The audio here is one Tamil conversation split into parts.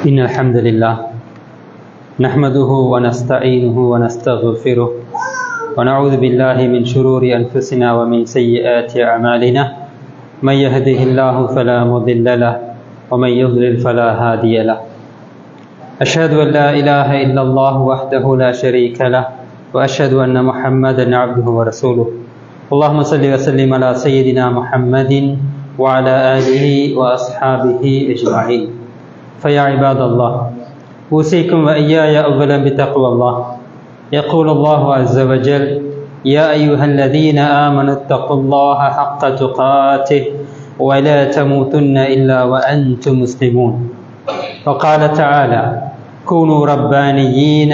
إن الحمد لله نحمده ونستعينه ونستغفره ونعوذ بالله من شرور أنفسنا ومن سيئات أعمالنا من يهده الله فلا مضل له ومن يضلل فلا هادي له أشهد أن لا إله إلا الله وحده لا شريك له وأشهد أن محمدا عبده ورسوله اللهم صل وسلم على سيدنا محمد وعلى آله وأصحابه أجمعين فيا عباد الله أوصيكم وإياي أولا بتقوى الله يقول الله عز وجل يا أيها الذين آمنوا اتقوا الله حق تقاته ولا تموتن إلا وأنتم مسلمون وقال تعالى كونوا ربانيين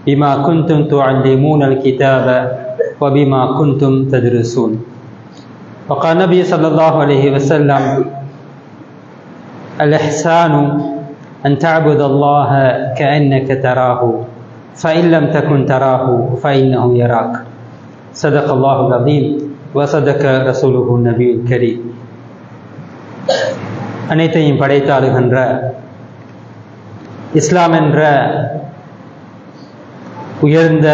بما كنتم تعلمون الكتاب وبما كنتم تدرسون وقال النبي صلى الله عليه وسلم الإحسان أن تعبد الله كأنك تراه فإن لم تكن تراه فإنه يراك صدق الله العظيم وصدق رسوله النبي الكريم அனைத்தையும் படைத்தாளுகின்ற இஸ்லாம் என்ற உயர்ந்த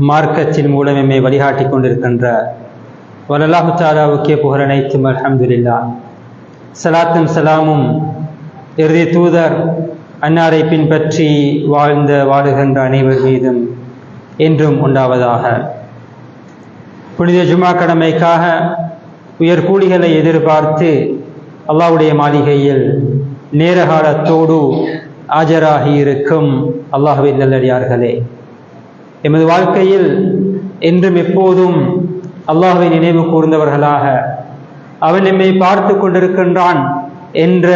மார்க்கத்தின் மூலம் எம்மை வழிகாட்டி கொண்டிருக்கின்ற வல்லல்லாஹு தஆலாவுக்கே புகழ் அனைத்தும் அல்ஹம்துலில்லாஹ். ஸலாத்தும் ஸலாமும் இறுதி தூதர் அன்னாரை பின்பற்றி வாழுகின்ற அனைவர் மீதும் என்றும் உண்டாவதாக. புனித ஜுமா கடமைக்காக உயர் கூலிகளை எதிர்பார்த்து அல்லாஹ்வுடைய மாளிகையில் நேரகாலத்தோடு ஆஜராகி இருக்கும் அல்லாஹ்வின் நல்லடியார்களே, எமது வாழ்க்கையில் என்றும் எப்போதும் அல்லாஹ்வை நினைவு கூர்ந்தவர்களாக, அவன் நம்மை பார்த்து கொண்டிருக்கின்றான் என்ற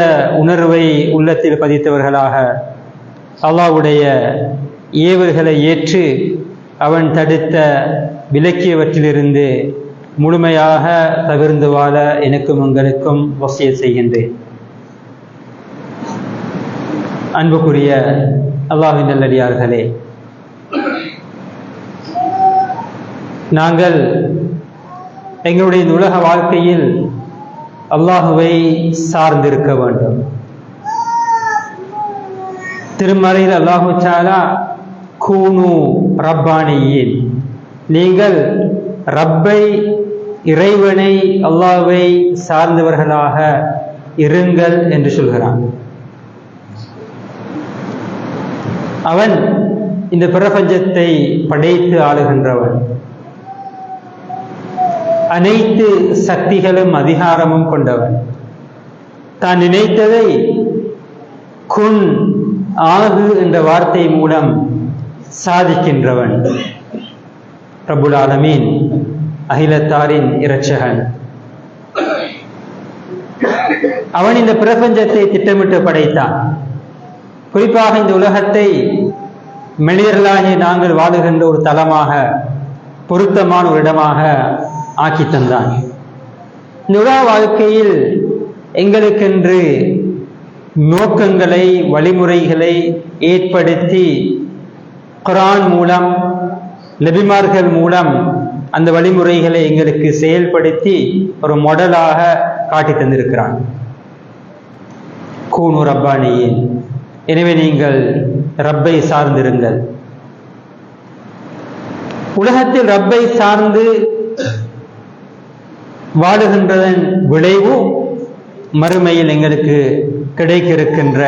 உணர்வை உள்ளத்தில் பதித்தவர்களாக, அல்லாஹ்வுடைய ஏவல்களை ஏற்று அவன் தடுத்த விலக்கியவற்றிலிருந்து முழுமையாக தவிர்ந்து வாழ எனக்கும் உங்களுக்கும் வசியத் செய்கின்றேன். அன்புக்குரிய அல்லாஹ்வின் நல்லடியார்களே, நாங்கள் எங்களுடைய உலக வாழ்க்கையில் அல்லாஹுவை சார்ந்திருக்க வேண்டும். திருமறையில் அல்லாஹு தஆலா கூனு ரப்பானியின், நீங்கள் ரப்பை இறைவனை அல்லாஹ்வை சார்ந்தவர்களாக இருங்கள் என்று சொல்கிறான். அவன் இந்த பிரபஞ்சத்தை படைத்து ஆளுகின்றவன், அனைத்து சக்திகளும் அதிகாரமும் கொண்டவன், தான் நினைத்ததை குன் ஆகு என்ற வார்த்தை மூலம் சாதிக்கின்றவன். ரப்புல் ஆலமீன் அகிலத்தாரின் இரட்சகன். அவன் இந்த பிரபஞ்சத்தை திட்டமிட்டு படைத்தான். குறிப்பாக இந்த உலகத்தை மனிதர்களாகிய நாங்கள் வாழுகின்ற ஒரு தலமாக, பொருத்தமான ஒரு இடமாக ஆக்கி தந்தான். இந்த உலக வாழ்க்கையில் எங்களுக்கென்று நோக்கங்களை வழிமுறைகளை ஏற்படுத்தி குர்ஆன் மூலம் நபிமார்கள் மூலம் அந்த வழிமுறைகளை எங்களுக்கு செயல்படுத்தி ஒரு மாடலாக காட்டி தந்திருக்கிறான். கூனு ரப்பானியின், எனவே நீங்கள் ரப்பை சார்ந்திருங்கள். உலகத்தில் ரப்பை சார்ந்து வாழுகின்றதன் விளைவு மறுமையில் எங்களுக்கு கிடைக்க இருக்கின்ற,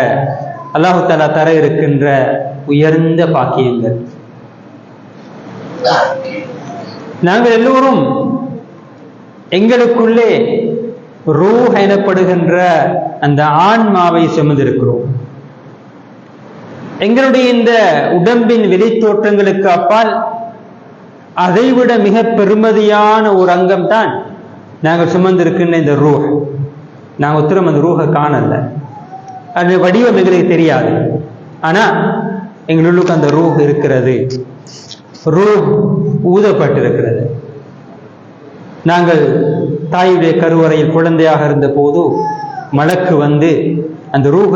அல்லாஹு தஆலா தர இருக்கின்ற உயர்ந்த பாக்கியங்கள். நாங்கள் எல்லோரும் எங்களுக்குள்ளே ரூஹ் எனப்படுகின்ற அந்த ஆன்மாவை சுமந்திருக்கிறோம். எங்களுடைய இந்த உடம்பின் வெளித்தோற்றங்களுக்கு அப்பால் அதைவிட மிக பெருமதியான ஒரு அங்கம் தான் நாங்கள் சுமந்திருக்கின்ற இந்த ரூஹ். நாங்கள் உத்தரம் அந்த ரூஹை காணல, அது வடிவம் எங்களுக்கு தெரியாது. ஆனா எங்களுக்கு அந்த ரூஹ் இருக்கிறது, ரூஹ் ஊதப்பட்டிருக்கிறது. நாங்கள் தாயுடைய கருவறையில் குழந்தையாக இருந்த போது மலக்கு வந்து அந்த ரூஹ,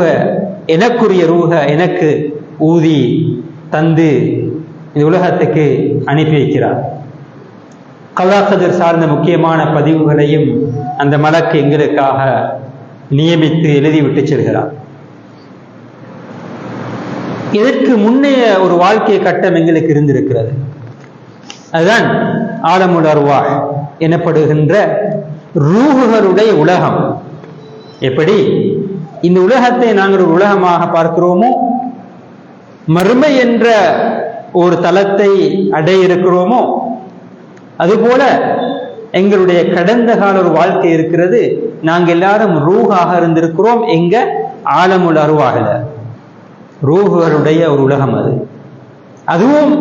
எனக்குரிய ரூஹ எனக்கு ஊதி தந்து இந்த உலகத்துக்கு அனுப்பி வைக்கிறார். கலா கதிர் சார்ந்த முக்கியமான பதிவுகளையும் அந்த மலக்கு எங்களுக்காக நியமித்து எழுதிவிட்டு செல்கிறார். இதற்கு முன்னைய ஒரு வாழ்க்கை கட்டம் எங்களுக்கு இருந்திருக்கிறது. அதுதான் ஆலமுல் அர்வாஹ் எனப்படுகின்ற ரூஹுகளுடைய உலகம். எப்படி இந்த உலகத்தை நாங்கள் ஒரு உலகமாக பார்க்கிறோமோ, மறுமை என்ற ஒரு தலத்தை அடைய இருக்கிறோமோ, அதுபோல எங்களுடைய கடந்த கால ஒரு வாழ்க்கை இருக்கிறது. நாங்கள் எல்லாரும் ரூஹாக இருந்திருக்கிறோம். எங்க ஆலமுல் அர்வாஹ்ல ரூஹுகளுடைய ஒரு உலகம் அது. அதுவும்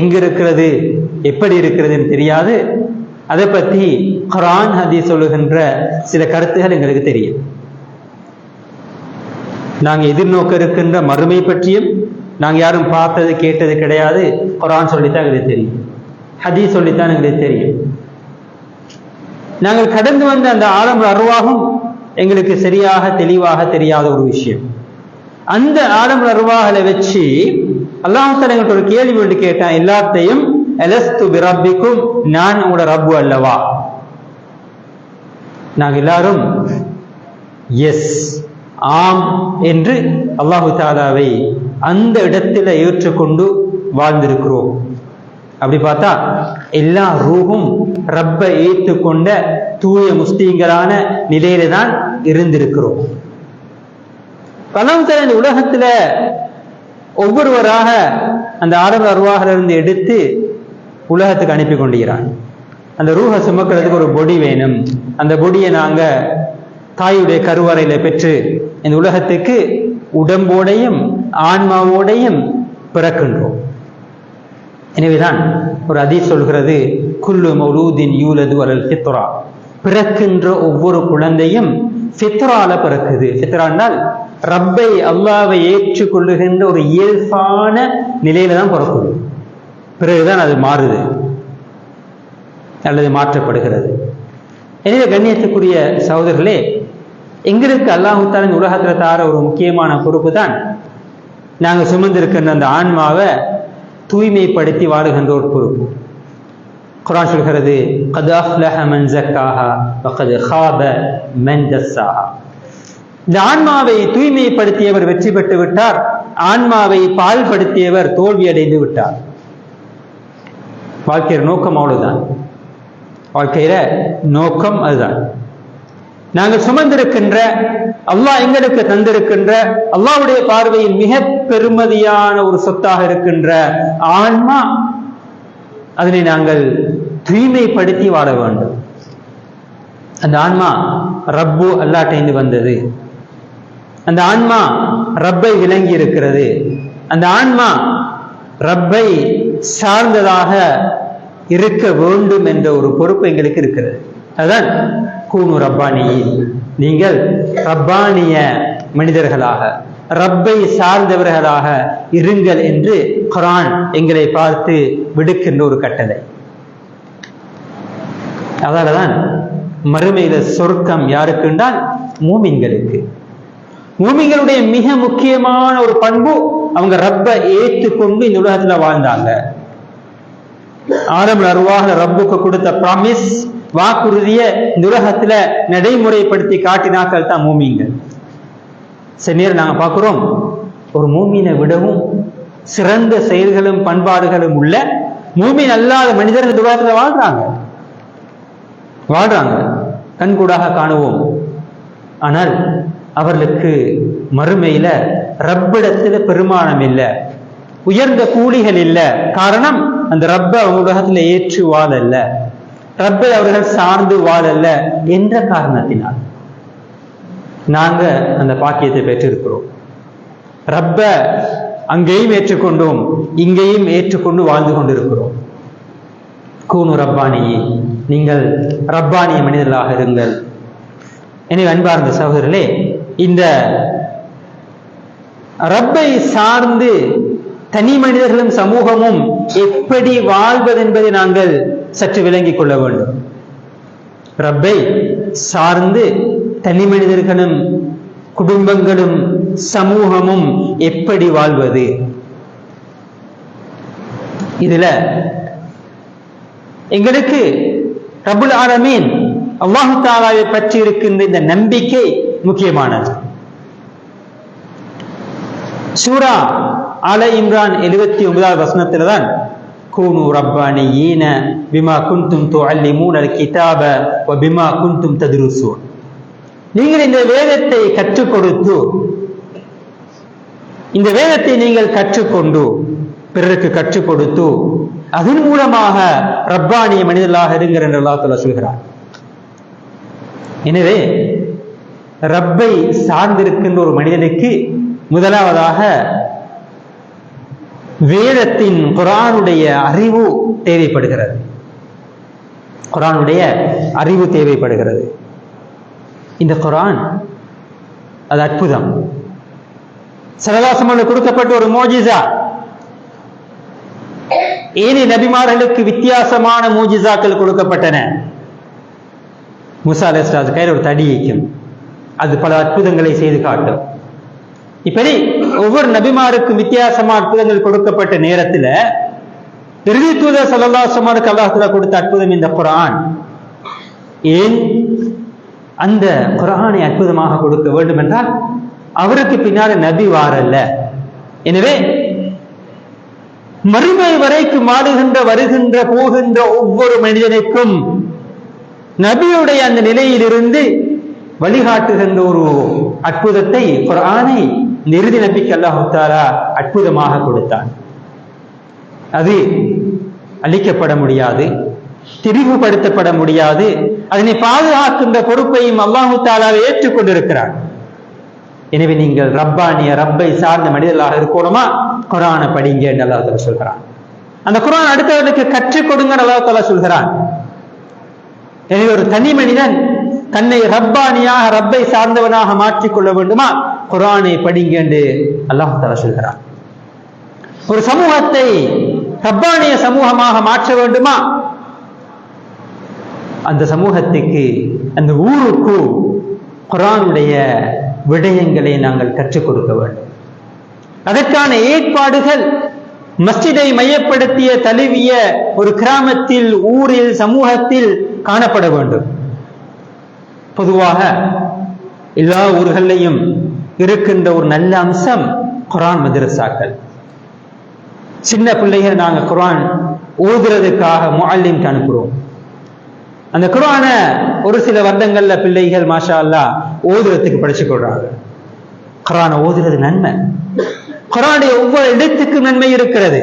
எங்க இருக்கிறது, எப்படி இருக்கிறதுன்னு தெரியாது. அதை பற்றி குர்ஆன் ஹதீஸ் சொல்லுகின்ற சில கருத்துகள் எங்களுக்கு தெரியும். நாங்கள் எதிர்நோக்க இருக்கின்ற மறுமை பற்றியும் நாங்கள் யாரும் பார்த்தது கேட்டது கிடையாது. குர்ஆன் சொல்லித்தான் எங்களுக்கு தெரியும், ஹதீஸ் சொல்லித்தான் எங்களுக்கு தெரியும். நாங்கள் கடந்து வந்த அந்த ஆலமுல் அர்வாஹும் எங்களுக்கு சரியாக தெளிவாக தெரியாத ஒரு விஷயம். அந்த ஆலமுல் அர்வாஹ்ல வச்சு அல்லாஹ் தஆலா எங்களுக்கு ஒரு கேள்வி ஒன்று கேட்டான். எல்லாத்தையும் அலஸ்து பிரப்பிக்கும், நான் உங்களோட ரப்பு அல்லவா? நாங்கள் எல்லாரும் எஸ், ஆம் என்று அல்லாஹு தஆலாவை அந்த இடத்துல ஏற்றுக்கொண்டு வாழ்ந்திருக்கிறோம். அப்படி பார்த்தா எல்லா ரூஹும் ரப்பை ஏற்றுக்கொண்ட தூய முஸ்லீம்களான நிலையில தான் இருந்திருக்கிறோம். அல்லாஹ் தஆலா இந்த உலகத்துல ஒவ்வொருவராக அந்த ஆலமுல் அர்வாஹ்ல இருந்து எடுத்து உலகத்துக்கு அனுப்பி கொண்டிருக்கிறான். அந்த ரூஹை சுமக்கிறதுக்கு ஒரு பொடி வேணும். அந்த பொடியை நாங்க தாயுடைய கருவறையில பெற்று இந்த உலகத்துக்கு உடம்போடையும் ஆன்மாவோடையும் பிறக்கின்றோம். எனவேதான் ஒரு ஹதீஸ் சொல்கிறது, குல்லு மௌலூதின் யூலது அலல் ஃபித்ரா, பிறக்கின்ற ஒவ்வொரு குழந்தையும் ஃபித்ரால பிறக்குது. ஃபித்ரானால் ரப்பை அல்லாஹ்வை ஏற்றுக்கொள்ளுகின்ற ஒரு இயல்பான நிலையில தான் பிறக்குது. பிறகுதான் அது மாறுது அல்லது மாற்றப்படுகிறது. எனவே கண்ணியத்துக்குரிய சகோதரர்களே, எங்களுக்கு அல்லாஹ் தஆலா இந்த உலகத்தில் தார ஒரு முக்கியமான பொறுப்பு தான் நாங்கள் சுமந்திருக்கின்ற அந்த ஆன்மாவை தூய்மைப்படுத்தி வாழுகின்ற ஒரு பொறுப்பு. குர்ஆன் சொல்கிறது, கத் அஃப்லஹ மன் ஸக்காஹா வ கத் ஹாப மன் தஸ்ஸாஹா. இந்த ஆன்மாவை தூய்மைப்படுத்தியவர் வெற்றி பெற்று விட்டார், ஆன்மாவை பால்படுத்தியவர் தோல்வி அடைந்து விட்டார். வாழ்க்கையில நோக்கம் அவ்வளவுதான். வாழ்க்கையில நோக்கம் அதுதான். நாங்கள் சுமந்திருக்கின்ற, அல்லாஹ் எங்களுக்கு தந்திருக்கின்ற, அல்லாஹ்வுடைய பார்வையில் மிக பெருமதியான ஒரு சொத்தாக இருக்கின்ற ஆன்மா, அதனை நாங்கள் தூய்மைப்படுத்தி வாழ வேண்டும். அந்த ஆன்மா ரப்பு அல்லாஹ்விடமிருந்து வந்தது. அந்த ஆன்மா ரப்பை விளங்கி இருக்கிறது. அந்த ஆன்மா ரப்பை சார்ந்ததாக இருக்க வேண்டும் என்ற ஒரு பொறுப்பு எங்களுக்கு இருக்கிறது. அதுதான் கூனு ரப்பானியின், நீங்கள் ரப்பானிய மனிதர்களாக, ரப்பை சார்ந்தவர்களாக இருங்கள் என்று குர்ஆன் எங்களை பார்த்து விடுக்கின்ற ஒரு கட்டளை. அதனாலதான் மறுமையில சொர்க்கம் யாருக்கு என்றால் மூமின்களுக்கு. மூமின்களுடைய மிக முக்கியமான ஒரு பண்பு, அவங்க ரப்ப ஏற்றுக்கொண்டு இந்த உலகத்துல வாழ்ந்தாங்க. ஆரம்ப அருவாக ரப்புக்கு கொடுத்த ப்ராமிஸ், வாக்குறுதிய இந்த உலகத்துல நடைமுறைப்படுத்தி காட்டினாக்கள் தான் மூமின்கள். சில நேரம் நாங்க பார்க்கிறோம், ஒரு மூமினை விடவும் சிறந்த செயல்களும் பண்பாடுகளும் உள்ள மூமின் அல்லாத மனிதர்கள் இந்த உலகத்துல வாழ்றாங்க, கண்கூடாக காணுவோம். ஆனால் அவர்களுக்கு மறுமையில ரப்பிடத்துல பெருமானம் இல்லை, உயர்ந்த கூலிகள் இல்லை. காரணம், அந்த ரப்ப அவங்க உலகத்துல ஏற்று வாழல்ல, ரப்பை அவர்கள் சார்ந்து வாழல்ல என்ற காரணத்தினால் நாங்க அந்த பாக்கியத்தை பெற்றிருக்கிறோம். ரப்ப அங்கேயும் ஏற்றுக்கொண்டோம், இங்கேயும் ஏற்றுக்கொண்டு வாழ்ந்து கொண்டிருக்கிறோம். கூனு ரப்பானியே, நீங்கள் ரப்பானிய மனிதர்களாக இருங்கள். எனவே அன்பார்ந்த சகோதரர்களே, இந்த ரப்பை சார்ந்து தனி மனிதர்களும் சமூகமும் எப்படி வாழ்வது என்பதை நாங்கள் சற்று விளங்கிக் கொள்ள வேண்டும். ரப்பை சார்ந்து தனி மனிதர்களும் குடும்பங்களும் சமூகமும் எப்படி வாழ்வது, இதுல எங்களுக்கு ரப்புல் ஆலமீன் அல்லாஹ் தஆலாவை பற்றி இருக்கின்ற இந்த நம்பிக்கை முக்கியமானது. சூரா ஆல இம்ரான் 79வது வசனத்துல தான் கூனு ரப்பானியீன பிமா குன்தும் துஅல்லிமூனல் கிதாப வ பிமா குன்தும் தத்ருஸூன், நீங்கள் இந்த வேதத்தை கற்றுக் கொடுத்து, இந்த வேதத்தை நீங்கள் கற்றுக்கொண்டு பிறருக்கு கற்றுக் கொடுத்து அதன் மூலமாக ரப்பானிய மனிதர்களாக இருங்கள் என்று அல்லாஹ் தஆலா சொல்கிறார். எனவே ரப்பை சார்ந்திருக்கின்ற ஒரு மனிதனுக்கு முதலாவதாக வேதத்தின் குர்ஆனுடைய அறிவு தேவைப்படுகிறது. குர்ஆனுடைய அறிவு தேவைப்படுகிறது. இந்த குர்ஆன் அது அற்புதம். ஸல்லல்லாஹு அலைஹி வஸல்லம் கொடுக்கப்பட்ட ஒரு மோஜிசா. ஏனைய நபிமார்களுக்கு வித்தியாசமான மோஜிசாக்கள் கொடுக்கப்பட்டன. மூசா அலைஹிஸ்ஸலாம் கையில் ஒரு தடி வைக்கும், அது பல அற்புதங்களை செய்து காட்டும். இப்படி ஒவ்வொரு நபிமாருக்கும் வித்தியாசமான அற்புதங்கள் கொடுக்கப்பட்ட நேரத்தில் இறுதி தூதர் ஸல்லல்லாஹு அலைஹி வஸல்லம் அல்லாஹ் தஆலா கொடுத்த அற்புதம் இந்த குர்ஆன். ஏன் அந்த குர்ஆனை அற்புதமாக கொடுக்க வேண்டும் என்றால் அவருக்கு பின்னால் நபி வாரல்ல. எனவே மறுமை வரைக்கும் வாழுகின்ற வருகின்ற போகின்ற ஒவ்வொரு மனிதனுக்கும் நபியுடைய அந்த நிலையிலிருந்து வழிகாட்டுகின்ற ஒரு அற்புதத்தை குர்ஆனை இறுதி நபிக்கு அல்லாஹ் தஆலா அற்புதமாக கொடுத்தான். அது அழிக்கப்பட முடியாது, திரிவுபடுத்தப்பட முடியாது. அதனை பாதுகாக்கின்ற பொறுப்பையும் அல்லாஹ் தஆலா ஏற்றுக்கொண்டிருக்கிறார். எனவே நீங்கள் ரப்பானிய ரப்பை சார்ந்த மனிதர்களாக இருக்கணுமா, குர்ஆனை படிங்க என்று அல்லாஹ் தஆலா சொல்கிறான். அந்த குர்ஆன் அடுத்தவர்களுக்கு கற்றுக் கொடுங்க அல்லாஹ் தஆலா சொல்கிறான். எனவே ஒரு தனி மனிதன் தன்னை ரப்பானியாக ரப்பை சார்ந்தவனாக மாற்றிக்கொள்ள வேண்டுமா, குர்ஆனை படிங்க என்று அல்லாஹ் தஆலா சொல்கிறான். ஒரு சமூகத்தை ரப்பானிய சமூகமாக மாற்ற வேண்டுமா, அந்த சமூகத்துக்கு அந்த ஊருக்கு குர்ஆனுடைய விடயங்களை நாங்கள் கற்றுக் கொடுக்க வேண்டும். அதற்கான ஏற்பாடுகள் மஸ்ஜிதை மையப்படுத்திய தழுவிய ஒரு கிராமத்தில், ஊரில், சமூகத்தில் காணப்பட வேண்டும். பொதுவாக எல்லா ஊர்களிலையும் இருக்கின்ற ஒரு நல்ல அம்சம் குர்ஆன் மதரசாக்கள். சின்ன பிள்ளைகள் நாங்கள் குர்ஆன் ஓதுறதுக்காக முஅல்லிம்க்கு அனுப்புறோம். அந்த குர்ஆனை ஒரு சில வருடங்கள்ல பிள்ளைகள் மாஷா அல்லாஹ் ஓதுறதுக்கு படிச்சு கொள்றாங்க. குர்ஆனை ஓதுறது நன்மை. குர்ஆனுடைய ஒவ்வொரு எழுத்துக்கும் நன்மை இருக்கிறது.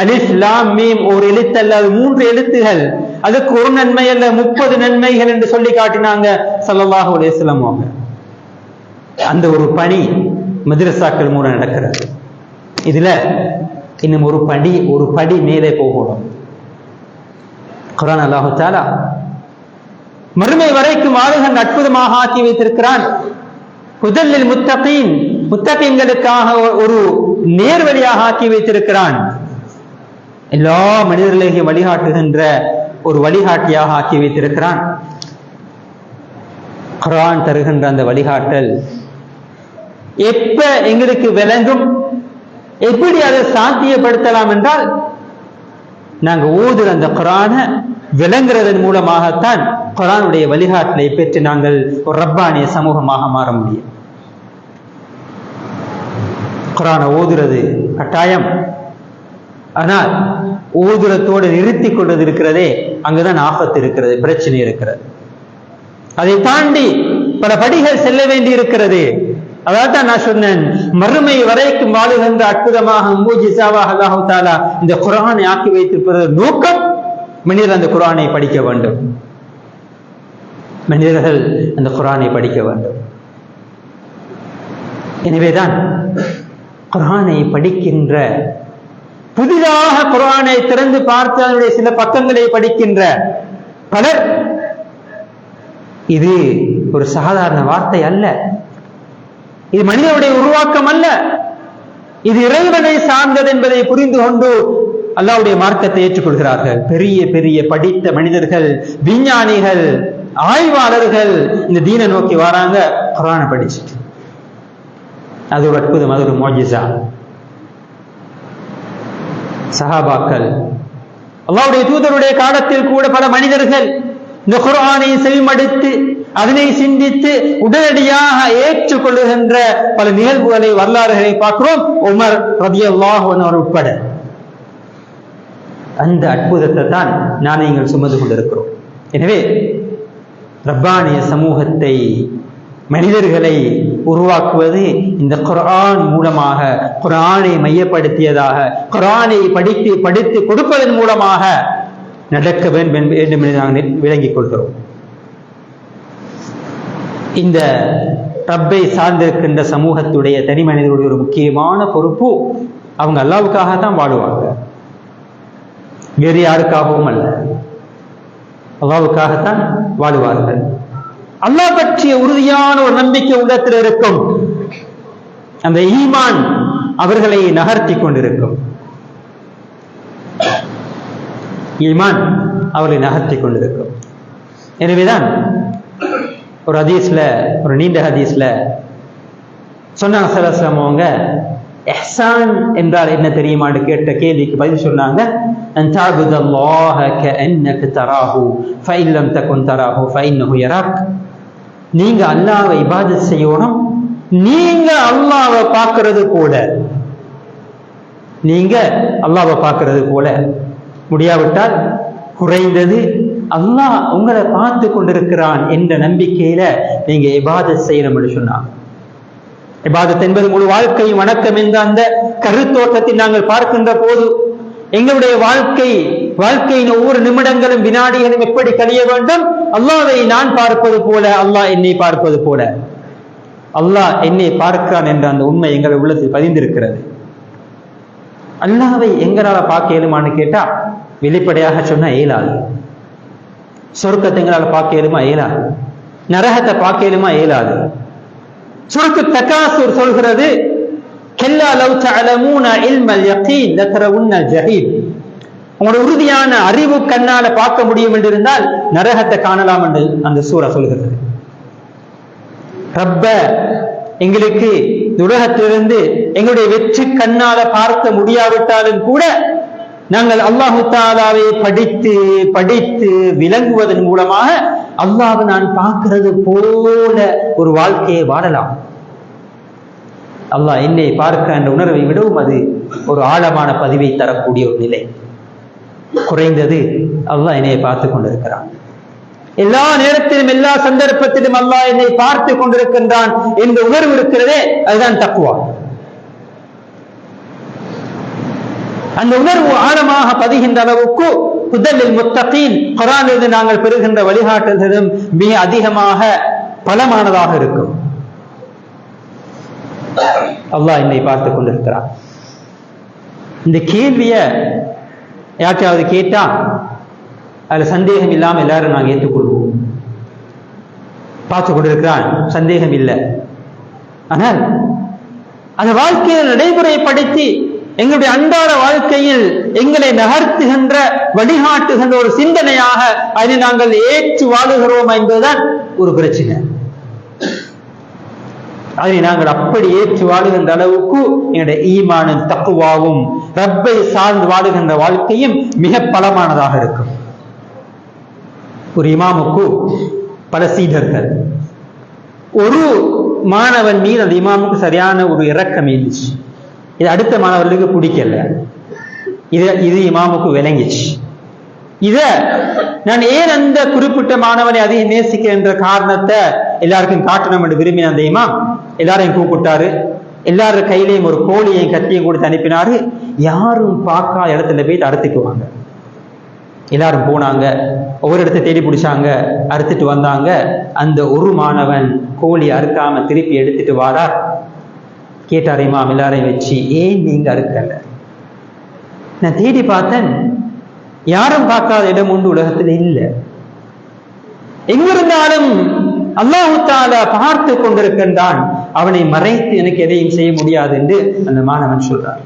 அலிஃப் லாம் மீம் ஒரு எழுத்து அல்ல, அது 3 எழுத்துகள். அதுக்கு ஒரு நன்மை அல்ல 30 நன்மைகள் என்று சொல்லி காட்டினாங்க ஸல்லல்லாஹு அலைஹி வஸல்லம். அந்த ஒரு பணி மதரசாக்கள் மூலம் நடக்கிறது. இதுல இன்னும் ஒரு படி மேலே போகணும். குர்ஆன் அல்லாஹ் தஆலா மறுமை வரைக்கும் வாழுகின்ற அற்புதமாக ஆக்கி வைத்திருக்கிறான். ஹுதல் முத்தகீன், முத்தகீன்களுக்காக ஒரு நேர்வழியாக ஆக்கி வைத்திருக்கிறான். எல்லா மனிதர்களையும் வழிகாட்டுகின்ற ஒரு வழிகாட்டியாக ஆக்கி வைத்திருக்கிறான். குர்ஆன் தருகின்ற அந்த வழிகாட்டல் எப்ப எங்களுக்கு விளங்கும், எப்படி அதை சாத்தியப்படுத்தலாம் என்றால், நாங்க ஓதுற அந்த குர்ஆனை விளங்குறதன் மூலமாகத்தான் குர்ஆனுடைய வழிகாட்டலை பெற்று நாங்கள் ஒரு ரப்பானிய சமூகமாக மாற முடியும். குர்ஆனை ஓதுறது கட்டாயம், ஆனால் ஓதுரத்தோடு நிறுத்தி கொண்டது இருக்கிறதே, அங்குதான் ஆபத்து இருக்கிறது, பிரச்சனை இருக்கிறது. அதை தாண்டி பல படிகள் செல்ல வேண்டி இருக்கிறது. அதான் நான் சொன்னேன், மறுமை வரைக்கும் வாழுகின்ற அற்புதமாக மூஜிசாவாக அல்லாஹ் தஆலா இந்த குர்ஆனை ஆக்கி வைத்திருப்பது நோக்கம், மனிதர் அந்த குர்ஆனை படிக்க வேண்டும், மனிதர்கள் அந்த குர்ஆனை படிக்க வேண்டும். எனவேதான் குர்ஆனை படிக்கின்ற, புதிதாக குர்ஆனை திறந்து பார்த்து அதனுடைய சில பக்கங்களை படிக்கின்ற பலர், இது ஒரு சாதாரண வார்த்தை அல்ல, இது மனிதனுடைய உருவாக்கம் அல்ல, இது இறைவனை சார்ந்தது என்பதை புரிந்து கொண்டு அல்லாஹ்வுடைய மார்க்கத்தை ஏற்றுக்கொள்கிறார்கள். பெரிய பெரிய படித்த மனிதர்கள், விஞ்ஞானிகள், ஆய்வாளர்கள் இந்த தீனை நோக்கி வராங்க குர்ஆனை படிச்சுட்டு. அது ஒரு அற்புதம், அது ஒரு முஅஜிஸா. சஹாபாக்கள், அல்லாஹ்வுடைய தூதருடைய காலத்தில் கூட பல மனிதர்கள் இந்த குர்ஆனை செவிமடுத்து அதனை சிந்தித்து உடனடியாக ஏற்றுக்கொள்ளுகின்ற பல நிகழ்வுகளை, வரலாறுகளை பார்க்கிறோம். உமர் ரலியல்லாஹு அன்ஹு உட்பட. அந்த அற்புதத்தை தான் நான் நீங்கள் சுமந்து கொண்டிருக்கிறோம். எனவே ரப்பானிய சமூகத்தை, மனிதர்களை உருவாக்குவது இந்த குர்ஆன் மூலமாக, குர்ஆனை மையப்படுத்தியதாக, குர்ஆனை படித்து கொடுப்பதன் மூலமாக நடக்க வேண்டும் என்று நாங்கள் விளங்கிக் கொள்கிறோம். இந்த ரப்பை சார்ந்திருக்கின்ற சமூகத்துடைய தனி மனிதனுடைய ஒரு முக்கியமான பொறுப்பு, அவங்க அல்லாஹ்வுக்காகத்தான் வாழுவாங்க, வேறு யாருக்காகவும் அல்ல, அல்லாஹ்வுக்காகத்தான் வாழுவார்கள். அல்லாஹ் பற்றிய உறுதியான ஒரு நம்பிக்கை உள்ளத்தில் இருக்கும். அந்த ஈமான் அவர்களை நகர்த்தி கொண்டிருக்கும். ஈமான் அவர்களை நகர்த்தி கொண்டிருக்கும். எனவேதான் ஒரு ஹதீஸ்ல, ஒரு நீண்ட ஹதீஸ்ல சொன்னாங்க ஸல்லல்லாஹு அலைஹி வஸல்லம் அவங்க, இஹ்சான் என்றால் என்ன தெரியுமான்னு கேட்ட கேள்விக்கு பதில் சொன்னாங்க, அன் தஅபுதல்லாஹ கஅன்னக தராஹு ஃபஇன் லம் தகுன் தராஹு ஃபஇன்னஹு யராக். நீங்க அல்லாஹ்வை இபாதத் செய்யணும், நீங்க அல்லாஹ்வை பார்க்கிறது போல, நீங்க அல்லாஹ்வை பார்க்கிறது போல. முடியாவிட்டால் குறைந்தது அல்லாஹ் உங்களை பார்த்து கொண்டிருக்கிறான் என்ற நம்பிக்கையில நீங்க இபாதத் செய்யணும் என்று சொன்னாங்க. இபாதத் என்பது முழு வாழ்க்கையும் வணக்கம் என்ற அந்த கருத்தோட்டத்தில் நாங்கள் பார்க்கின்ற போது, எங்களுடைய வாழ்க்கையின் ஒவ்வொரு நிமிடங்களும் வினாடிகளும் எப்படி கழிய வேண்டும்? அல்லாஹ்வை நான் பார்ப்பது போல, அல்லாஹ் என்னை பார்ப்பது போல. அல்லாஹ் என்னை பார்க்கிறான் என்ற அந்த உண்மை எங்கள் உள்ளத்தில் பதிந்திருக்கிறது. அல்லாஹ்வை எங்களால பார்க்க இயலுமான்னு கேட்டா, வெளிப்படையாக சொன்னா இயலாது. சொர்க்கத்தை எங்களால் பார்க்க இயலுமா? இயலாது. நரகத்தை பார்க்க இயலுமா? இயலாது. சூரத்து தகாசுர் சொல்கிறது, கல்லா லவ் தஅலமூன இல்மல் யகீன் லதரவுன்னல் ஜஹீம். உங்களுடைய உறுதியான அறிவு கண்ணால பார்க்க முடியும் என்று இருந்தால் நரகத்தை காணலாம் என்று அந்த சூரா சொல்கிறது. ரப்ப எங்களுக்கு உலகத்திலிருந்து எங்களுடைய வெற்றி கண்ணால பார்க்க முடியாவிட்டாலும் கூட நாங்கள் அல்லாஹு தஆலாவை படித்து படித்து விளங்குவதன் மூலமாக அல்லாஹ்வை நான் பார்க்கிறது போல ஒரு வாழ்க்கையை வாழலாம். அல்லாஹ் என்னை பார்க்க என்ற உணர்வை விடவும் அது ஒரு ஆழமான பதிவை தரக்கூடிய ஒரு நிலை. குறைந்தது அல்லாஹ் என்னை பார்த்து கொண்டிருக்கிறான், எல்லா நேரத்திலும் எல்லா சந்தர்ப்பத்திலும் அல்லாஹ் என்னை பார்த்து கொண்டிருக்கின்றான் என்ற உணர்வு இருக்கிறதே, அதுதான் தக்வா. அந்த உணர்வு ஆழமாக பதிகின்ற அளவுக்கு ஹுதல் முத்தகீன் குர்ஆனிலிருந்து நாங்கள் பெறுகின்ற வழிகாட்டுதலும் மிக அதிகமாக பலமானதாக இருக்கும். அல்லாஹ் என்னை பார்த்து கொண்டிருக்கிறான். இந்த கேள்விய யாருக்காவது கேட்டா அதுல சந்தேகம் இல்லாம எல்லாரும் நாங்கள் ஏற்றுக்கொள்வோம். பார்த்து கொண்டிருக்கிறான், சந்தேகம் இல்லை. ஆனால் அந்த வாழ்க்கையை நடைமுறைப்படுத்தி எங்களுடைய அன்றாட வாழ்க்கையில் எங்களை நகர்த்துகின்ற வழிகாட்டுகின்ற ஒரு சிந்தனையாக அதை நாங்கள் ஏற்று வாழுகிறோம் என்பதுதான் ஒரு பிரச்சனை. அதை நாங்கள் அப்படி ஏற்று வாழுகின்ற அளவுக்கு எங்களுடைய ஈமானும் தக்குவாவும் ரப்பை சார்ந்து வாழுகின்ற வாழ்க்கையும் மிக பலமானதாக இருக்கும். ஒரு இமாமுக்கு பல சீடர்கள், ஒரு மாணவன் மீது அந்த இமாமுக்கு சரியான ஒரு இரக்கம் இருந்துச்சு. இது அடுத்த மாணவர்களுக்கு பிடிக்கல. இது இமாமுக்கு விளங்கிச்சு. நான் ஏன் அந்த குறிப்பிட்ட மாணவனை அதிகம் நேசிக்கின்ற காரணத்தை எல்லாருக்கும் காட்டணும் என்று விரும்பின அந்த இமாம் எல்லாரையும் கூப்பிட்டாரு. எல்லாரும் கையிலையும் ஒரு கோழியையும் கத்தியும் கொடுத்து அனுப்பினாரு. யாரும் பார்க்காத இடத்துல போய் அறுத்துக்குவாங்க. எல்லாரும் போனாங்க, ஒவ்வொரு இடத்த தேடி பிடிச்சாங்க, அறுத்துட்டு வந்தாங்க. அந்த ஒரு மாணவன் கோழி அறுக்காம திருப்பி எடுத்துட்டு வாரார். கேட்டார் இமாம் எல்லாரையும் வச்சு, ஏன் நீங்க அறுக்கல? நான் தேடி பார்த்தேன், யாரும் பார்க்காத இடம் உண்டு உலகத்தில் இல்லை. எங்கிருந்தாலும் அல்லாஹ் தஆலா பார்த்து கொண்டிருக்கின்றான். அவனை மறைத்து எனக்கு எதையும் செய்ய முடியாது என்று அந்த மாணவன் சொல்றார்.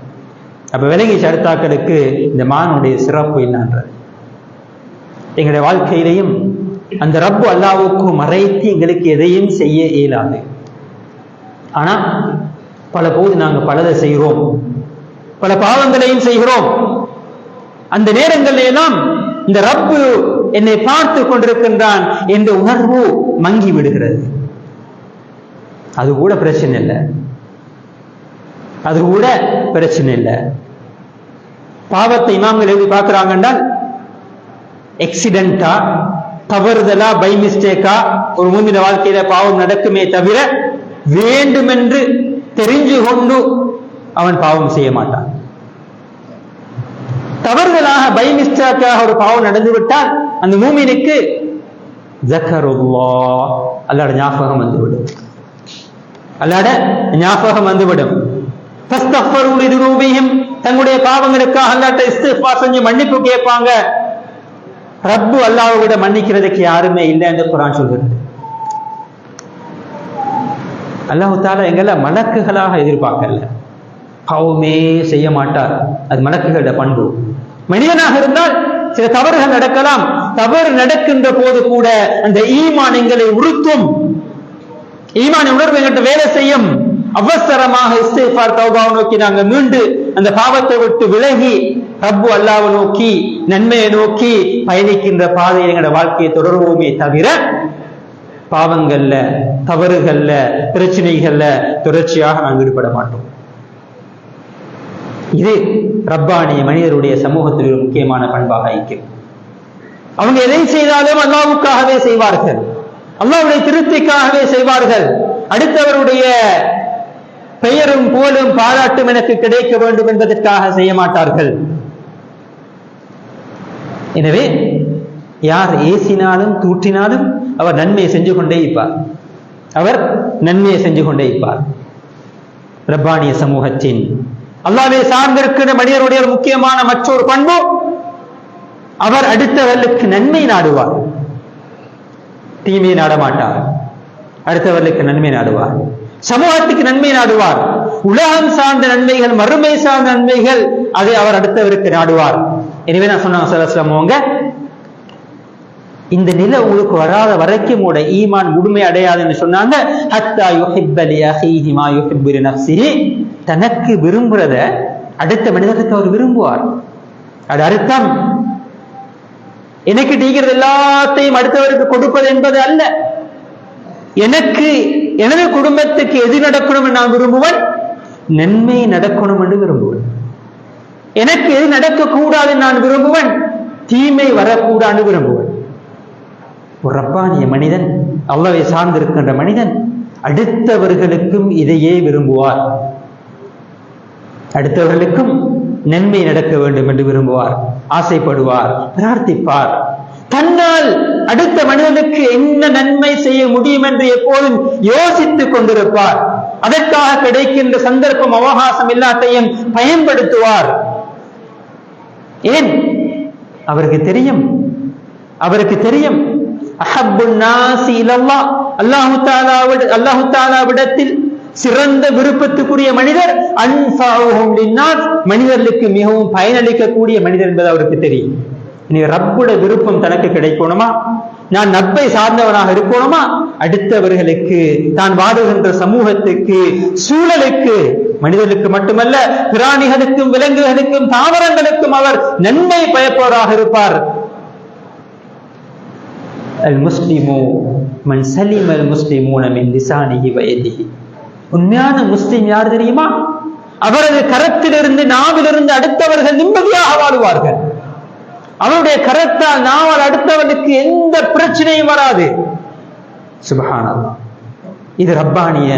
அப்ப விலங்கி சடுத்தாக்களுக்கு இந்த மாணவனுடைய சிறப்பு என்னன்றது. எங்களுடைய வாழ்க்கையிலையும் அந்த ரப்பு அல்லாஹ்வுக்கு மறைத்து எங்களுக்கு எதையும் செய்ய இயலாது. ஆனா பல போது நாங்கள் பலதை செய்கிறோம், பல பாவங்களையும் செய்கிறோம். அந்த நேரங்களில் எல்லாம் இந்த ரப்பு என்னை பார்த்து கொண்டிருக்கின்றான் என்ற உணர்வு மங்கி விடுகிறது. அது கூட பிரச்சனை இல்லை, அது கூட பிரச்சனை இல்லை. பாவத்தை இமாம்கள் எழுதி பார்க்கிறாங்கன்னா எக்ஸிடென்டா, தவறுதலா, பை மிஸ்டேக்கா ஒரு மூமின வாழ்க்கையில பாவம் நடக்குமே தவிர வேண்டுமென்று தெரிஞ்சு கொண்டு அவன் பாவம் செய்ய மாட்டான். தவறுதலாக பை மிஸ்டேக்காக ஒரு பாவம் நடந்துவிட்டால் அந்த மூமினுக்கு ஜக்கருல்லாஹ், அல்லாஹ்ட ஞாபகம் வந்துவிடும். அல்லாஹ்ட ஞாபகம் வந்துவிடும். ஃபஸ்தக்ஃபரு லிதுனூபிஹிம், தங்களுடைய பாவங்களுக்காக அல்லாஹ்ட்ட இஸ்திக்ஃபார் செஞ்சு மன்னிப்பு கேட்பாங்க. ரப்பு அல்லாஹ்வை விட மன்னிக்கிறதுக்கு யாருமே இல்லை என்று குர்ஆன் சொல்கிறது. அல்லாஹ் தஆலா எங்களை மலக்குகளாக எதிர்பார்க்கல, பாவமே செய்ய மாட்டார். அது மலக்குகளோட பண்பு. மனிதனாக இருந்தால் சில தவறுகள் நடக்கலாம். தவறு நடக்கின்ற போது கூட அந்த ஈமான் எங்களை உறுத்தும், ஈமான் உணர்வு எங்கிட்ட வேலை செய்யும். அவசரமாக இஸ்திக்ஃபார் தௌபாவை நோக்கி நாங்கள் மீண்டு அந்த பாவத்தை விட்டு விலகி ரப்பு அல்லாஹ்வை நோக்கி நன்மையை நோக்கி பயணிக்கின்ற பாதையில் எங்களோட வாழ்க்கையை தொடருவோமே தவிர பாவங்கள்ல, தவறுகள்ல, பிரச்சனைகள்ல தொடர்ச்சியாக நாங்கள் ஈடுபட மாட்டோம். இது ரப்பானிய மனிதருடைய சமூகத்தில் ஒரு முக்கியமான பண்பாக இருக்கிறது. அவங்க எதை செய்தாலும் அல்லாஹ்வுக்காகவே செய்வார்கள், அல்லாஹ்வுடைய திருப்திக்காகவே செய்வார்கள். அடுத்தவருடைய பெயரும் புகழும் பாராட்டும் எனக்கு கிடைக்க வேண்டும் என்பதற்காக செய்ய மாட்டார்கள். எனவே யார் ஏசினாலும் தூற்றினாலும் அவர் நன்மையை செஞ்சு கொண்டே இருப்பார், அவர் நன்மையை செஞ்சு கொண்டே இருப்பார். ரப்பானிய சமூகத்தின் அல்லாஹ்வை சார்ந்திருக்கிற மனிதருடைய ஒரு முக்கியமான மற்றொரு பண்பு, அவர் அடுத்தவர்களுக்கு நன்மை நாடுவார், தீமையை நாடமாட்டார். அடுத்தவர்களுக்கு நன்மை நாடுவார், சமூகத்துக்கு நன்மை நாடுவார். உலகம் சார்ந்த நன்மைகள், மறுமை சார்ந்த நன்மைகள், அதை அவர் அடுத்தவருக்கு நாடுவார். எனவே நான் சொன்னாங்க ஸல்லல்லாஹு அலைஹி வஸல்லம், இந்த நிலை உங்களுக்கு வராத வரைக்கும் உங்களோட ஈமான் முழுமை அடையாதுன்னு சொன்னாங்க. ஹத்தா யுஹிப்ப லி அஹீஹி மா யுஹிப்பு லி நஃப்ஸிஹி, தனக்கு விரும்புறத அடுத்த மனிதருக்கு அவர் விரும்புவார். அது அர்த்தம் எனக்கு டீக்கிறது எல்லாத்தையும் அடுத்தவருக்கு கொடுப்பது என்பது அல்ல. எனக்கு, எனது குடும்பத்துக்கு எது நடக்கணும் என்று நான் விரும்புவேன், நன்மை நடக்கணும் என்று விரும்புவேன். எனக்கு எது நடக்கக்கூடாது நான் விரும்புவேன், தீமை வரக்கூடாது விரும்புவேன். ஒரு ரப்பானிய மனிதன், அல்லாஹ்வை சார்ந்திருக்கின்ற மனிதன் அடுத்தவர்களுக்கும் இதையே விரும்புவார். அடுத்தவர்களுக்கும் நன்மை நடக்க வேண்டும் என்று விரும்புவார், ஆசைப்படுவார், பிரார்த்திப்பார். தன்னால் அடுத்த மனிதனுக்கு என்ன நன்மை செய்ய முடியும் என்று எப்போதும் யோசித்துக் கொண்டிருப்பார். அதற்காக கிடைக்கின்ற சந்தர்ப்பம், அவகாசம் எல்லாத்தையும் பயன்படுத்துவார். ஏன்? அவருக்கு தெரியும், அவருக்கு தெரியும் அஹப்புன் நாஸி இலல்லாஹ், அல்லாஹ் தஆலாவிடத்தில் சிறந்த விருப்பத்துக்குரிய மனிதர் அன்ஃபஉஹும் லின்னாஸ், மனிதர்களுக்கு மிகவும் பயனளிக்கக்கூடிய மனிதர் என்பது அவருக்கு தெரியும். நீ ரப்புடைய விருப்பம் தனக்கு கிடைக்கணுமா, நான் நட்பை சார்ந்தவனாக இருக்கணுமா? அடுத்தவர்களுக்கு, தான் வாழுகின்ற சமூகத்துக்கு, சூழலுக்கு, மனிதர்களுக்கு மட்டுமல்ல பிராணிகளுக்கும் விலங்குகளுக்கும் தாவரங்களுக்கும் அவர் நன்மை பயப்பவராக இருப்பார். அல் முஸ்லிமு மன் சலிம அல் முஸ்லிமூன மின் லிசானிஹி வ யதிஹி. உண்மையான முஸ்லிம் யார் தெரியுமா? அவரது கரத்திலிருந்து, நாவிலிருந்து அடுத்தவர்கள் நிம்மதியாக வாழுவார்கள். அவருடைய கரத்தால், நாவால் அடுத்தவனுக்கு எந்த பிரச்சனையும் வராது. சுப்ஹானல்லாஹ். இது ரப்பானிய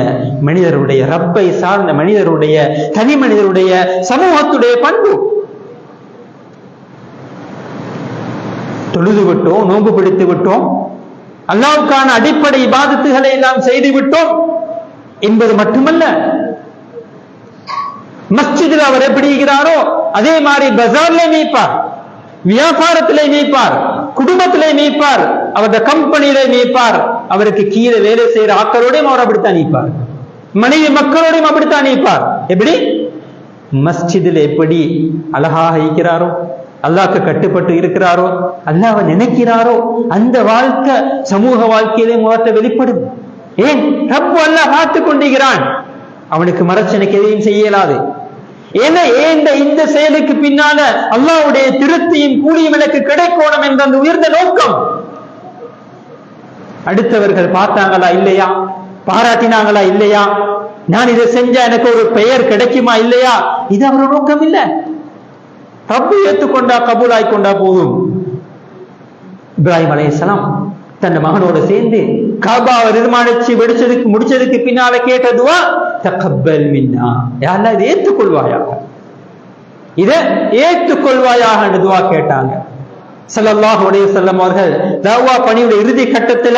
மனிதருடைய, ரப்பை சார்ந்த மனிதருடைய, தனி மனிதருடைய, சமூகத்துடைய பண்பு. தொழுது விட்டோம், நோன்பு பிடித்து விட்டோம், அல்லாஹ்வுக்கான அடிப்படை இபாதத்துகளை எல்லாம் செய்து விட்டோம் என்பது மட்டுமல்ல, மஸ்ஜிதில் அவர் எப்படி இருக்கிறாரோ அதே மாதிரி பஜார்ல மீட்பார், வியாபாரத்திலே மீட்பார், குடும்பத்திலே மீட்பார், அவருடைய கம்பெனியிலே மீட்பார், அவருக்கு கீழே வேலை செய்யற ஆக்களோடையும் அவர் அப்படித்தான் நீப்பார், மனைவி மக்களோடையும் அப்படித்தான் நீப்பார். எப்படி மஸ்ஜிதில் எப்படி அழகாக இருக்கிறாரோ, அல்லாஹ்க்கு கட்டுப்பட்டு இருக்கிறாரோ, அல்லாஹ்வை நினைக்கிறாரோ, அந்த வாழ்க்கை சமூக வாழ்க்கையிலே முகத்தை வெளிப்படும். ஏன்? ரப்பு அல்லாஹ் பார்த்து கொண்டிருக்கிறான், அவனுக்கு மறைச்சனுக்கு எதையும் செய்ய இயலாது. ஏன்னா இந்த செயலுக்கு பின்னால அல்லாஹ்வுடைய திருப்தியும் கூலியும் எனக்கு கிடைக்கணும் என்ற அந்த உயர்ந்த நோக்கம். அடுத்தவர்கள் பார்த்தாங்களா இல்லையா, பாராட்டினாங்களா இல்லையா, நான் இதை செஞ்சா எனக்கு ஒரு பெயர் கிடைக்குமா இல்லையா, இது அவரோட நோக்கம் இல்லை. ரப்பு ஏற்றுக்கொண்டா, கபூலாய் கொண்டா போதும். இப்ராஹிம் அலைஹிஸ்ஸலாம் தன் மகனோடு சேர்ந்து காபாவை நிர்மாணிச்சு முடிச்சதுக்கு பின்னால கேட்ட துஆ, தகப்பல் மின்னா, யா அல்லாஹ் இதை ஏற்றுக்கொள்வாயாக, இதை ஏற்றுக்கொள்வாயாக என்று துஆ கேட்டாங்க. ஸல்லல்லாஹு அலைஹி வஸல்லம் அவர்கள் தஅவா பணியுடைய இறுதி கட்டத்துல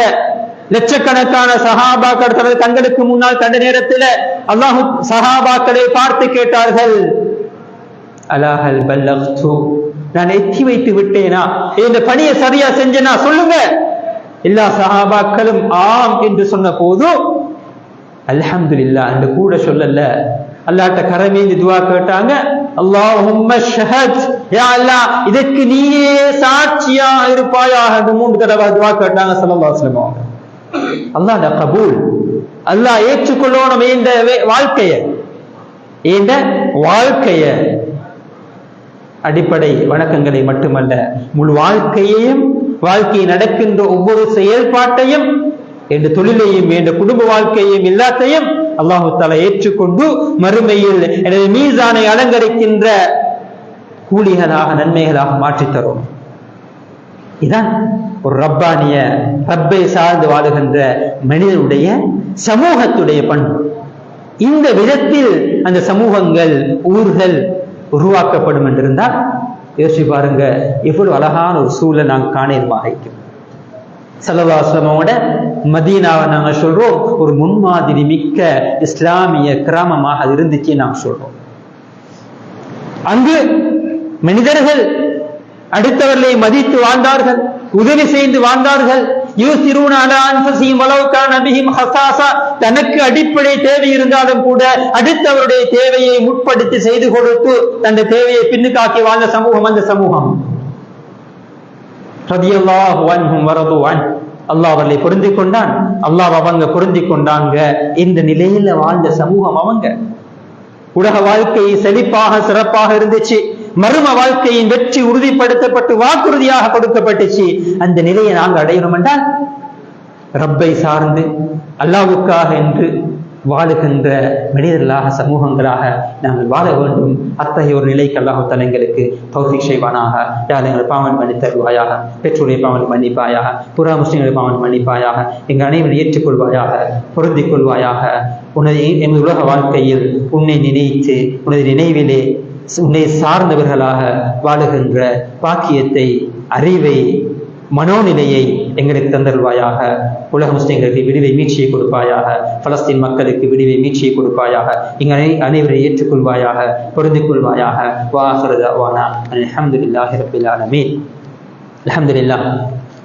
லட்சக்கணக்கான சஹாபாக்கள் தங்களுக்கு முன்னால் கண்ட நேரத்துல அல்லாஹ் சஹாபாக்களை பார்த்து கேட்டார்கள், அலாஹல் பல்லக்து, நான் எத்தி வைத்து விட்டேனா, இந்த பணியை சரியா செஞ்சேனா சொல்லுங்க. எல்லா சஹாபாக்களும் ஆம் என்று சொன்ன போது அல்ஹம்துலில்லாஹ் என்று கூட சொல்லல, அல்லாஹ்ட்ட கரமேந்தி துஆ கேட்டாங்க, அல்லாஹும்ம ஷஹத், யா அல்லாஹ் இதற்கு நீயே சாட்சியா இருப்பாயாக என்று 3 தடவை துஆ கேட்டாங்க ஸல்லல்லாஹு அலைஹி வஸல்லம். அல்லாஹ்ட கபூல், அல்லாஹ் ஏற்றுக்கொள்ளணும் இந்த வாழ்க்கைய அடிப்படை வணக்கங்களை மட்டுமல்ல, முழு வாழ்க்கையையும், வாழ்க்கை நடக்கின்ற ஒவ்வொரு செயல்பாட்டையும், என்ற தொழிலையும், என்ற குடும்ப வாழ்க்கையையும், எல்லாத்தையும் அல்லாஹு தஆலா ஏற்றுக்கொண்டு மறுமையில் எனது மீசானை அலங்கரிக்கின்ற கூலிகளாக, நன்மைகளாக மாற்றித் தரும். இதான் ஒரு ரப்பானிய, ரப்பை சார்ந்து வாழுகின்ற மனிதனுடைய, சமூகத்துடைய பண்பு. இந்த விதத்தில் அந்த சமூகங்கள், ஊர்கள் உருவாக்கப்படும் என்றிருந்தால் யோசிச்சு பாருங்க, எவ்வளவு அழகான ஒரு சூழல் நாங்கள் காணேருமாக இருக்கும். ஸல்லல்லாஹு அலைஹி வஸல்லமோட மதீனாவை நாங்க சொல்றோம் ஒரு முன்மாதிரி மிக்க இஸ்லாமிய கிராமமாக அது இருந்துச்சு நாங்க சொல்றோம். அங்கு மனிதர்கள் அடுத்தவர்களை மதித்து வாழ்ந்தார்கள், உதவி செய்து வாழ்ந்தார்கள். யூசிரூன அலா அன்ஃபுஸிஹிம் வலவ் கான பிஹிம் ஹஸாஸா, தனக்கு அடிப்படை தேவை இருந்தாலும் கூட அடுத்தவருடைய தேவையை முற்படுத்தி செய்து கொடுத்து தன் தேவையை பின்னுக்காக்கி வாழ்ந்த சமூகம் அந்த சமூகம். ரலியல்லாஹு அன்ஹும் வரது அன், அல்லாஹ் அவர்களை பொருந்திக் கொண்டான், அல்லாஹ் அவங்க பொருந்திக் கொண்டாங்க. இந்த நிலையில வாழ்ந்த சமூகம் அவங்க. உலக வாழ்க்கை செழிப்பாக சிறப்பாக இருந்துச்சு, மறும வாழ்க்கையின் வெற்றி உறுதிப்படுத்தப்பட்டு வாக்குறுதியாக கொடுக்கப்பட்டுச்சு. அந்த நிலையை நாங்கள் அடையணும் என்றால் ரப்பை சார்ந்து அல்லாஹ்வுக்காக என்று வாழுகின்ற மனிதர்களாக, சமூகங்களாக நாங்கள் வாழ வேண்டும். அத்தகைய ஒரு நிலைக்கு அல்லாஹ் தஆலா எங்களுக்கு தௌஃபீக் செய்வானாக. யா அல்லாஹ் எங்கள் பாவங்களை மன்னித்து தருவாயாக, பெற்றோருடைய பாவங்களை மன்னிப்பாயாக, புறா முஸ்லிம்களுடைய பாவங்களை மன்னிப்பாயாக, எங்கள் அனைவரும் ஏற்றுக்கொள்வாயாக, பொருந்திக் கொள்வாயாக. எமது உலக வாழ்க்கையில் உன்னை நினைத்து, உனது நினைவிலே உன்னை சார்ந்தவர்களாக வாழுகின்ற பாக்கியத்தை, அறிவை, மனோநிலையை எங்களுக்கு தந்தருவாயாக. உலக முஸ்லிம்களுக்கு விடுவை மீட்சியை கொடுப்பாயாக, பலஸ்தீன் மக்களுக்கு விடுவை மீட்சியை கொடுப்பாயாக. எங்கள் அனைவரை ஏற்றுக்கொள்வாயாக, பொருந்திக் கொள்வாயாக. வாஹிரு தஅவானா அல்ஹம்துலில்லாஹி ரப்பில் ஆலமீன்.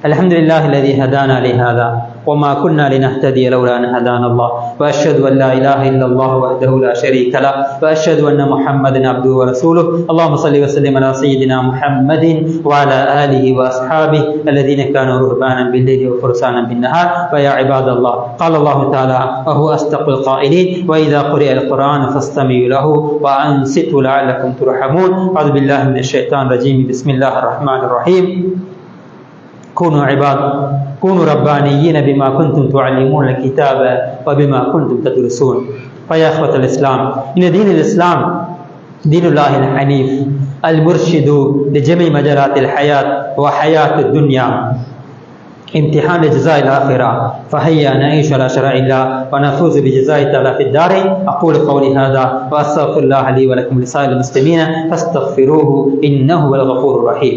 அல்ஹம்துலில்லாஹ் அல்லதி ஹதானா லிஹாதா وما كنا لنهتدي لولا أن هدانا الله وأشهد أن لا إله إلا الله وحده لا شريك له وأشهد أن محمدا عبده ورسوله اللهم صل وسلم على سيدنا محمد وعلى آله وأصحابه الذين كانوا رهبانا بالليل وفرسانا بالنهار. ويا عباد الله قال الله تعالى وهو أصدق القائلين وإذا قرئ القرآن فاستمعوا له وأنصتوا لعلكم ترحمون. أعوذ بالله من الشيطان الرجيم. بسم الله الرحمن الرحيم. كونوا ربانيين بما كنتم تعلمون الكتاب وبما كنتم تدرسون. فيا إخوة الإسلام، إن دين الإسلام دين الله الحنيف المرشد لجميع مجالات الحياة وحياة الدنيا امتحان لجزاء الآخرة. فهيا نعيش على شرع الله ونفوز بجزاء تعالى في الدار. أقول قولي هذا وأستغفر الله لي ولكم لسائر المسلمين فاستغفروه إنه هو الغفور الرحيم.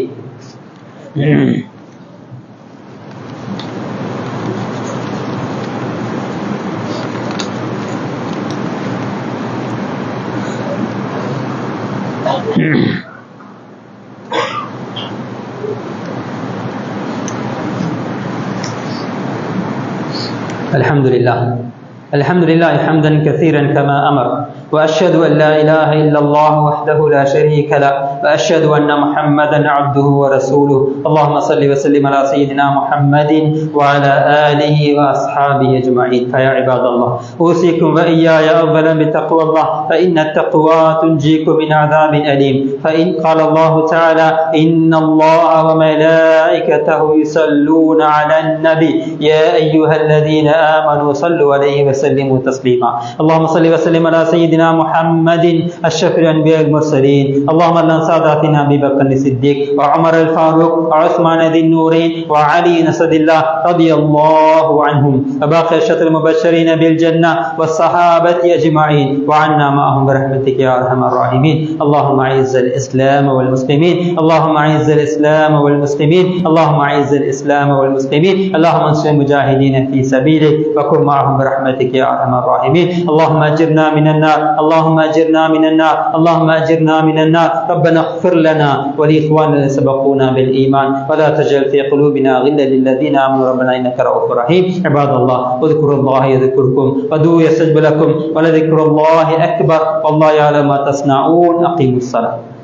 الحمد لله حمدا كثيرا كما أمر، وأشهد أن لا إله إلا الله وحده لا شريك له، وأشهد أن محمدا عبده ورسوله. اللهم صل وسلم على سيدنا محمد وعلى آله وأصحابه أجمعين. فيا عباد الله أوصيكم وإياي أولا بتقوى الله، فإن التقوى تنجيكم من عذاب أليم. فإن قال الله تعالى إن الله وملائكته يصلون على النبي يا أيها الذين آمنوا صلوا عليه وسلموا تسليما. اللهم صل وسلم على سيدنا محمد أشرف الأنبياء المرسلين. اللهم لنا ساداتنا أبي بكر الصديق وعمر الفاروق وعثمان ذي النورين وعلي اسد الله رضي الله عنهم وباقي الشهداء المبشرين بالجنة والصحابة أجمعين، وعنا معهم برحمتك يا أرحم الراحمين. اللهم أعز الإسلام والمسلمين، اللهم أعز الإسلام والمسلمين، اللهم أعز الإسلام والمسلمين. اللهم انصر المجاهدين في سبيلك وكن معهم برحمتك يا أرحم الراحمين. اللهم أجرنا من النار، اللهم أجرنا من النار، اللهم أجرنا من النار. ربنا اغفر لنا ولإخواننا الذين سبقونا بالإيمان ولا تجعل في قلوبنا غلا للذين آمنوا ربنا إنك رؤوف رحيم. عباد الله اذكروا الله يذكركم ودعوه يستجب لكم ولذكر الله أكبر والله يعلم ما تصنعون. أقيموا الصلاة.